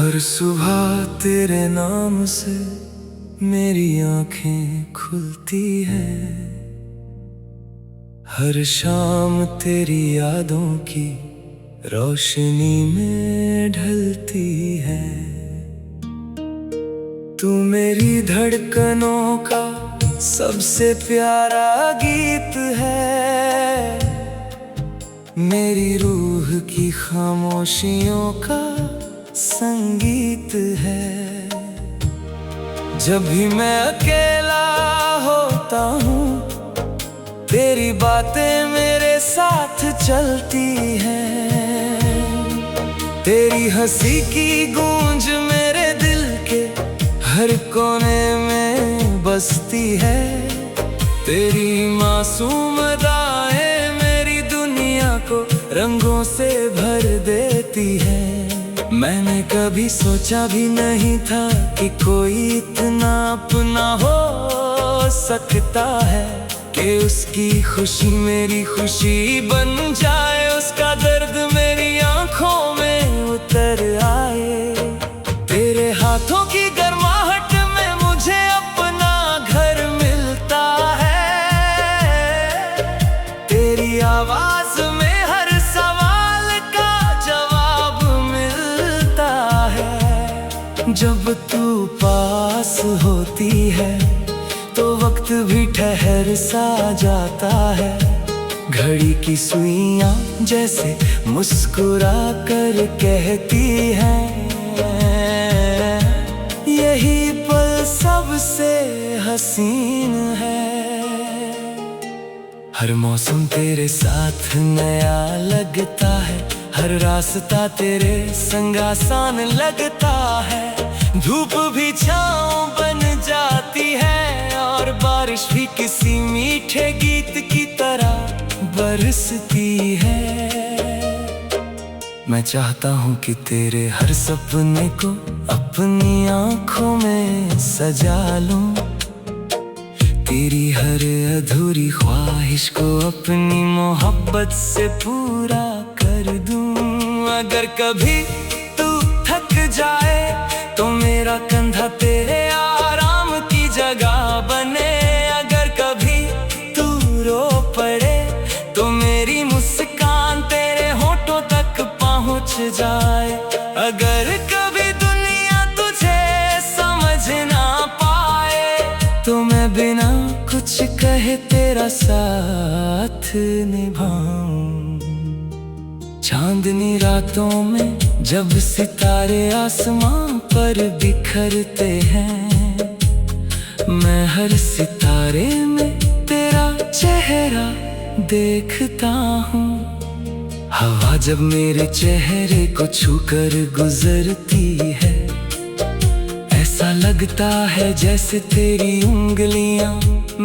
हर सुबह तेरे नाम से मेरी आंखें खुलती है। हर शाम तेरी यादों की रोशनी में ढलती है। तू मेरी धड़कनों का सबसे प्यारा गीत है। मेरी रूह की खामोशियों का संगीत है। जब भी मैं अकेला होता हूँ तेरी बातें मेरे साथ चलती हैं। तेरी हंसी की गूंज मेरे दिल के हर कोने में बसती है। तेरी मासूम अदाएं मेरी दुनिया को रंगों से भर देती है। मैंने कभी सोचा भी नहीं था कि कोई इतना अपना हो सकता है, कि उसकी खुशी मेरी खुशी बन जाए, उसका दर्द मेरी आंखों में उतर आए। तेरे हाथों की गर्माहट में मुझे अपना घर मिलता है। तेरी आवाज में हर सवाल का जवाब मिलता है। जब तू पास होती है तो वक्त भी ठहर सा जाता है। घड़ी की सुइयां जैसे मुस्कुरा कर कहती हैं, यही पल सबसे हसीन है। हर मौसम तेरे साथ नया लगता है। हर रास्ता तेरे संग आसान लगता है। धूप भी छाँव बन जाती है और बारिश भी किसी मीठे गीत की तरह बरसती है। मैं चाहता हूँ कि तेरे हर सपने को अपनी आँखों में सजा लूं। तेरी हर अधूरी ख्वाहिश को अपनी मोहब्बत से पूरा कर दूं। अगर कभी तू थक जाए तो मेरा कंधा तेरे आराम की जगह बने। अगर कभी तू रो पड़े तो मेरी मुस्कान तेरे होठों तक पहुंच जाए। अगर कभी दुनिया तुझे समझ ना पाए तो मैं बिना कुछ कहे तेरा साथ निभाऊं। चांदनी रातों में जब सितारे आसमां पर बिखरते हैं, मैं हर सितारे में तेरा चेहरा देखता हूँ। हवा जब मेरे चेहरे को छूकर गुजरती है, ऐसा लगता है जैसे तेरी उंगलियां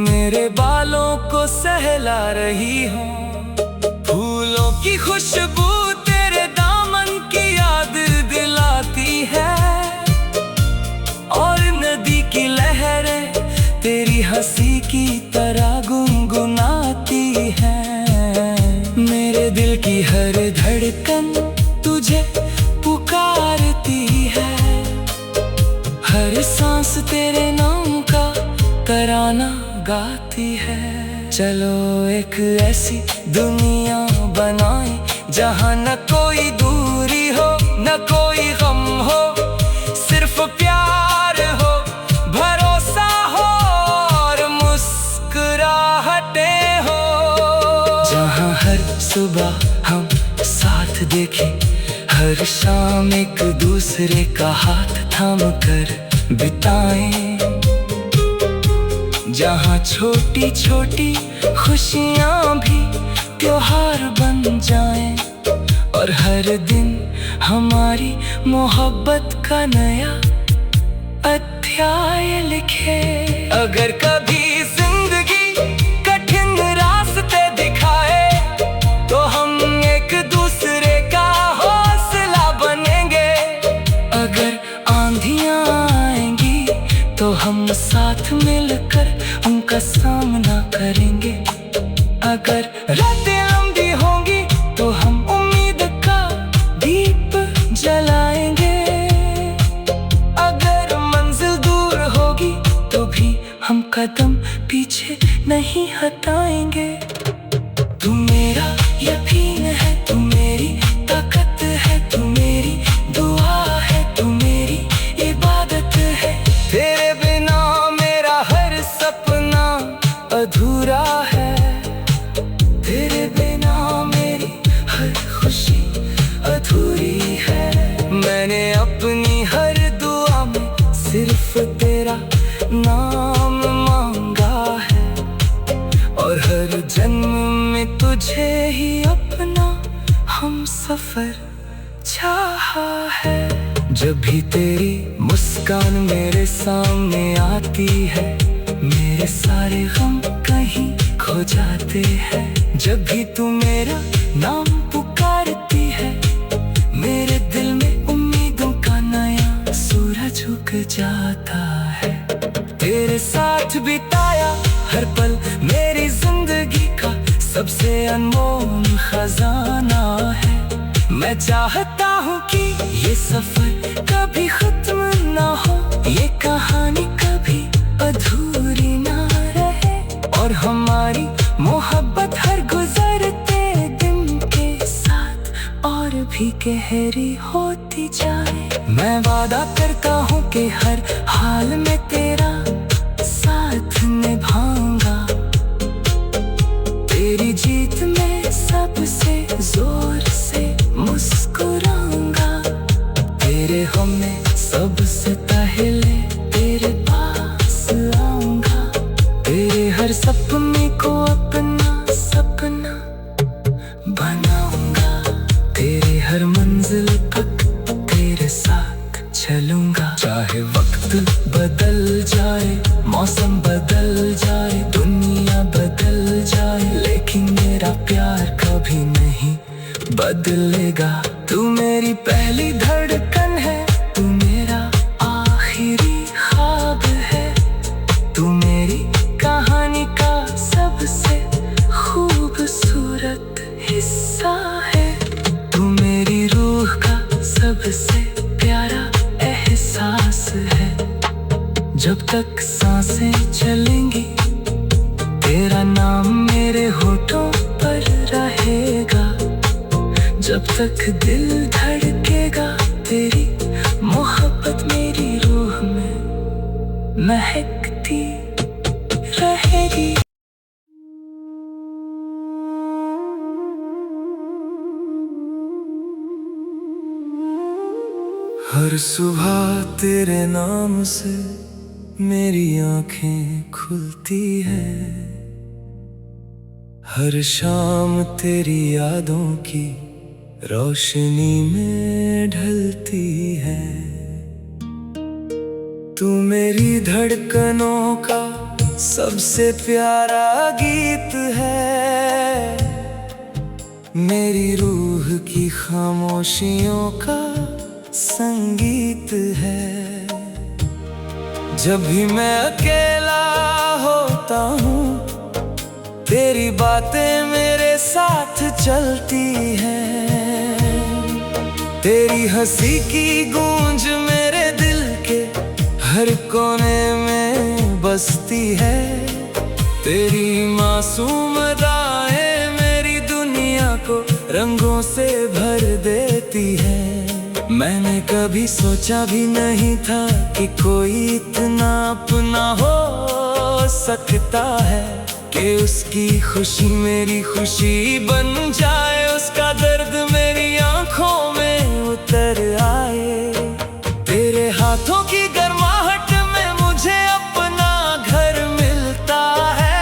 मेरे बालों को सहला रही हों। फूलों की खुशबू तेरे दामन की याद दिलाती है और नदी की लहरें तेरी हंसी की तरह गुनगुनाती हैं। मेरे दिल की हर धड़कन तुझे पुकारती है। हर सांस तेरे नाम का तराना गाती है। चलो एक ऐसी दुनिया बनाए जहाँ न कोई दूरी हो न कोई गम हो, सिर्फ प्यार हो, भरोसा हो और मुस्कुराहटें हो। जहाँ हर सुबह हम साथ देखें, हर शाम एक दूसरे का हाथ थाम कर बिताएं। जहाँ छोटी छोटी खुशियाँ भी त्योहार बन जाएं और हर दिन हमारी मोहब्बत का नया अध्याय लिखे। अगर कभी जिंदगी कठिन रास्ते दिखाए तो हम एक दूसरे का हौसला बनेंगे। अगर आंधियाँ आएंगी तो हम साथ मिलकर उनका सामना करेंगे। अगर रातें लंबी होंगी तो हम उम्मीद का दीप जलाएंगे। नहीं हटाएंगे। तू मेरा यकीन है, तू मेरी ताकत है, तू मेरी दुआ है, तू मेरी इबादत है। तेरे बिना मेरा हर सपना अधूरा है। तेरे बिना मेरी हर खुशी अधूरी है। मैंने अपनी हर दुआ में सिर्फ तेरा नाम मांगा है, और हर जन्म में तुझे ही अपना हम सफर चाहा है। जब भी तेरी मुस्कान मेरे सामने आती है, मेरे सारे गम कहीं खो जाते हैं। जब भी तू मेरा नाम पुकारती है, मेरे दिल में उम्मीदों का नया सूरज उग जाता है। तेरे साथ बिताया हर पल मेरी जिंदगी का सबसे अनमोल खजाना है। मैं चाहता हूँ कि ये सफर कभी खत्म ना हो, ये कहानी कभी अधूरी ना रहे, और हमारी मोहब्बत हर गुजरते दिन के साथ और भी गहरी होती जाए। मैं वादा करता हूँ कि हर हाल में तेरा साथ निभाऊंगा। तेरी जीत में सबसे जोर से मुस्कुराऊंगा। तेरे हमें सबसे पहले तेरे पास आऊंगा। तेरे हर सपने को अपना सपना बनाऊंगा। तेरे हर मंजिल तक तेरे साथ चलूंगा। चाहे वक्त बदल जाए, मौसम बदल जाए, दुनिया बदल जाए, लेकिन मेरा प्यार कभी नहीं बदलेगा। तू मेरी पहली धड़कन है, तू मेरा आखिरी ख्वाब है, तू मेरी कहानी का सबसे खूबसूरत हिस्सा है। तू मेरी रूह का सबसे प्यारा एहसास है। जब तक सांसें चलेंगी, तेरा नाम मेरे होठों पर रहेगा। जब तक दिल धड़केगा, तेरी मोहब्बत मेरी रूह में महकती रहेगी। हर सुबह तेरे नाम से मेरी आंखें खुलती है। हर शाम तेरी यादों की रोशनी में ढलती है। तू मेरी धड़कनों का सबसे प्यारा गीत है। मेरी रूह की खामोशियों का संगीत है। जब भी मैं अकेला होता हूँ, तेरी बातें मेरे साथ चलती हैं। तेरी हंसी की गूंज मेरे दिल के हर कोने में बसती है। तेरी मासूम अदाएं मेरी दुनिया को रंगों से भर देती है। मैंने कभी सोचा भी नहीं था कि कोई इतना अपना हो सकता है, कि उसकी खुशी मेरी खुशी बन जाए, उसका दर्द मेरी आंखों में उतर आए। तेरे हाथों की गर्माहट में मुझे अपना घर मिलता है।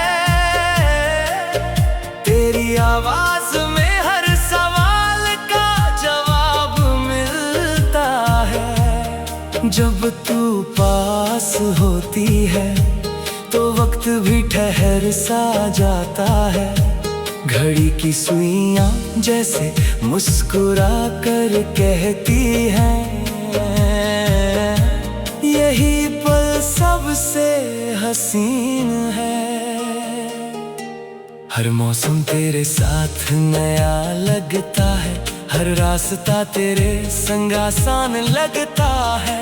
तेरी आवाज में हर सवाल का जवाब मिलता है। जब तू पास होती है तो वक्त भी ठहर सा जाता है। घड़ी की सुइयां जैसे मुस्कुरा कर कहती हैं, यही पल सबसे हसीन है। हर मौसम तेरे साथ नया लगता है, हर रास्ता तेरे संग आसान लगता है।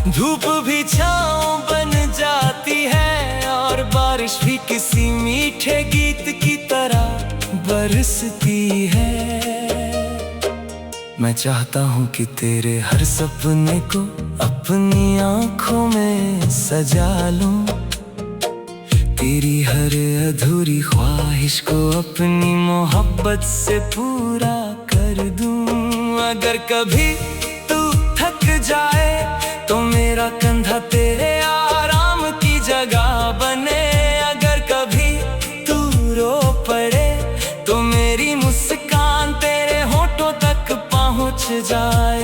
धूप भी छाँव बन जाती है और बारिश भी किसी मीठी मीठे गीत की तरह बरसती है। मैं चाहता हूँ कि तेरे हर सपने को अपनी आंखों में सजा लूं, तेरी हर अधूरी ख्वाहिश को अपनी मोहब्बत से पूरा कर दूं। अगर कभी तू थक जाए तो मेरा कंधा तेरे आराम की जगह बने। अगर कभी तू रो पड़े तो मेरी मुस्कान तेरे होठों तक पहुंच जाए।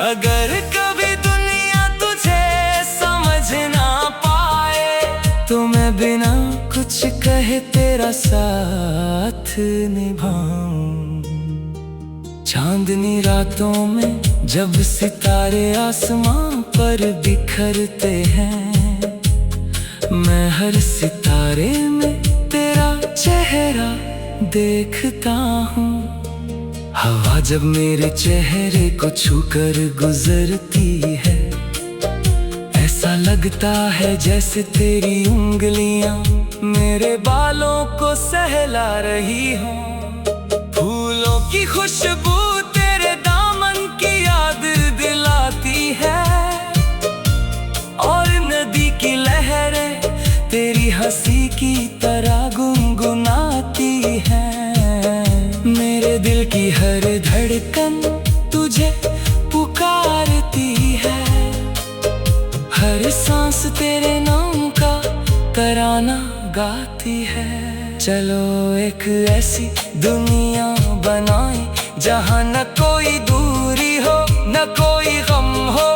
अगर कभी दुनिया तुझे समझ ना पाए तो मैं बिना कुछ कहे तेरा साथ निभाऊं। चांदनी रातों में जब सितारे आसमां पर बिखरते हैं, मैं हर सितारे में तेरा चेहरा देखता हूँ। हवा जब मेरे चेहरे को छूकर गुजरती है, ऐसा लगता है जैसे तेरी उंगलियां मेरे बालों को सहला रही हों। फूलों की खुशबू तेरे दामन की याद दिलाती है, और नदी की लहरें तेरी हंसी की तरह गुनगुनाती हैं। मेरे दिल की हर धड़कन तुझे पुकारती है, हर सांस तेरे नाम का तराना गाती है। चलो एक ऐसी दुनिया बनाए जहाँ न कोई दूरी हो न कोई गम हो,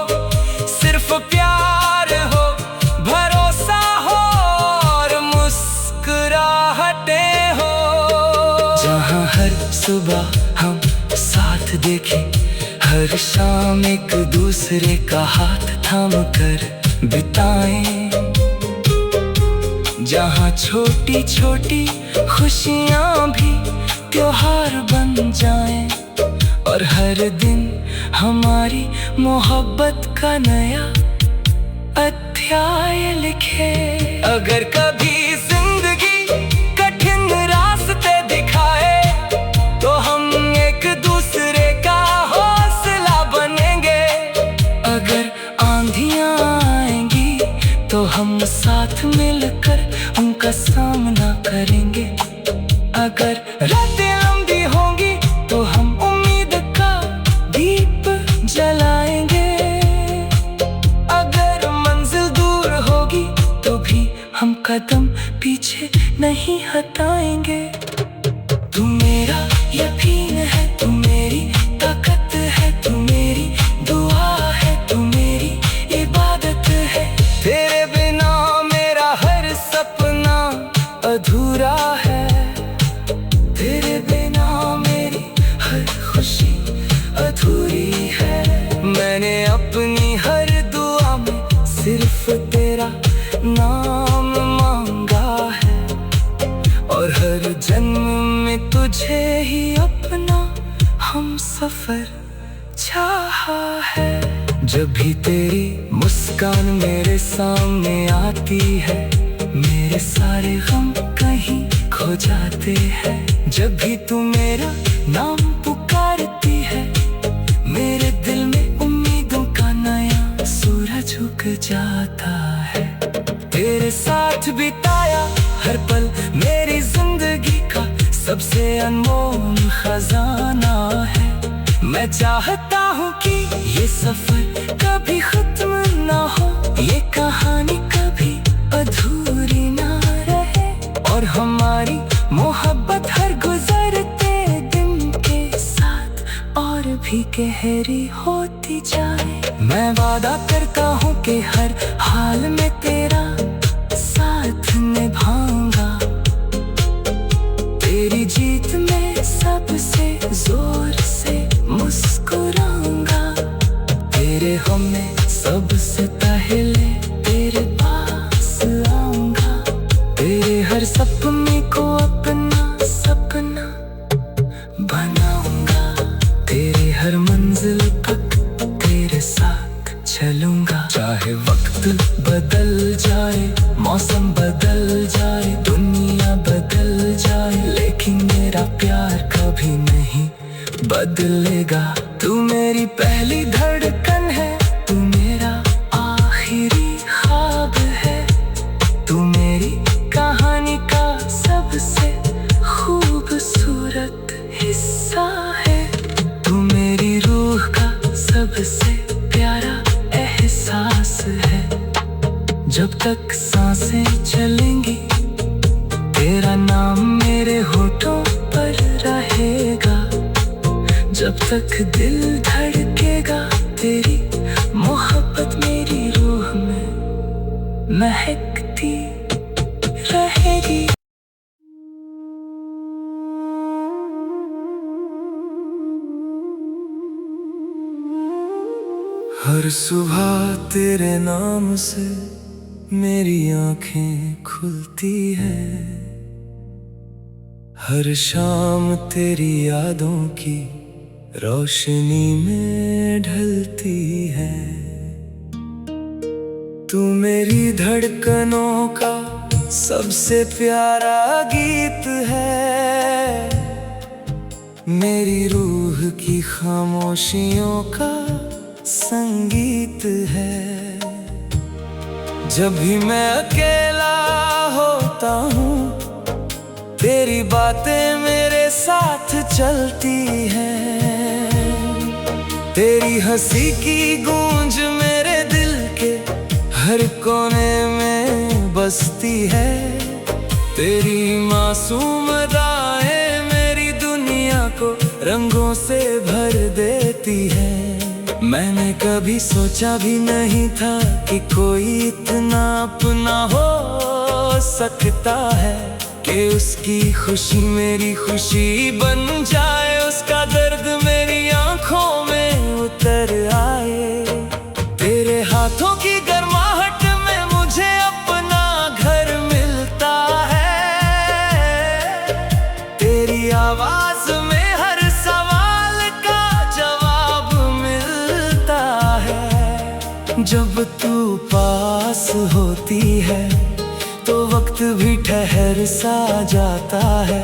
सिर्फ प्यार हो, भरोसा हो और मुस्कुराहटें हो। जहाँ हर सुबह हम साथ देखें, हर शाम एक दूसरे का हाथ थाम कर बिताएं। जहाँ छोटी छोटी खुशियाँ भी त्योहार बन जाएं, और हर दिन हमारी मोहब्बत का नया अध्याय लिखे। अगर कभी जिंदगी कठिन रास्ते दिखाए तो हम एक दूसरे का हौसला बनेंगे। अगर आंधियाँ आएंगी तो हम साथ मिलकर उनका सामना करेंगे। अगर रातें लंबी होंगी तो हम उम्मीद का दीप जलाएंगे। अगर मंजिल दूर होगी तो भी हम कदम पीछे नहीं हटाएंगे। तू मेरा यकीन है, तू मेरी ताकत है, तू मेरी दुआ है, तू मेरी इबादत है। तेरे बिना मेरा हर सपना अधूरा है, तेरे बिना मेरी हर खुशी अधूरी है। मैंने अपनी हर दुआ में सिर्फ तेरा नाम मांगा है, और हर जन्म में तुझे ही अपना हम सफर चाहा है। जब भी तेरी मुस्कान मेरे सामने आती है, मेरे सारे गम कहीं खो जाते हैं। जब भी तू मेरा नाम पुकारती है, मेरे दिल में उम्मीदों का नया सूरज उग जाता है। तेरे साथ बिताया हर पल मेरी जिंदगी का सबसे अनमोल खजाना है। मैं चाहता हूँ कि ये सफर कभी खत्म ना हो, ये कहानी कभी अधूरी ना रहे, और हमारी मोहब्बत हर गुजरते दिन के साथ और भी गहरी होती जाए। मैं वादा करता हूँ कि हर हाल में तेरा साथ निभाऊंगा, तेरी जीत में सबसे जोर से मुस्कुराऊंगा। तेरे हमें सबसे पहले तेरे पास आऊंगा, तेरे हर सपने को अपना सपना बनाऊंगा। तेरे हर मंजिल तक तेरे साथ चलूंगा, चाहे वक्त बदल जाए बदलेगा। तू मेरी पहली धड़कन है, तू मेरा आखिरी ख्वाब है, तू मेरी कहानी का सबसे खूबसूरत हिस्सा है, तू मेरी रूह का सबसे प्यारा एहसास है। जब तक सांसें चलेंगी तेरा नाम मेरे होठों पर रहेगा, जब तक दिल धड़केगा तेरी मोहब्बत मेरी रूह में महकती रहेगी। हर सुबह तेरे नाम से मेरी आंखें खुलती है, हर शाम तेरी यादों की रोशनी में ढलती है। तू मेरी धड़कनों का सबसे प्यारा गीत है, मेरी रूह की खामोशियों का संगीत है। जब भी मैं अकेला होता हूँ तेरी बातें मेरे साथ चलती हैं, तेरी हंसी की गूंज मेरे दिल के हर कोने में बसती है, तेरी मासूम अदाएं मेरी दुनिया को रंगों से भर देती है। मैंने कभी सोचा भी नहीं था कि कोई इतना अपना हो सकता है, कि उसकी खुशी मेरी खुशी बन जाए, उसका दर्द मेरी आंखों में उतर आए। तेरे हाथों की गर्माहट में मुझे अपना घर मिलता है, तेरी आवाज में हर सवाल का जवाब मिलता है। जब तू पास होती है तो वक्त भी ठहर सा जाता है,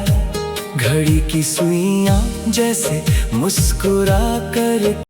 घड़ी की सुइयां जैसे मुस्कुरा कर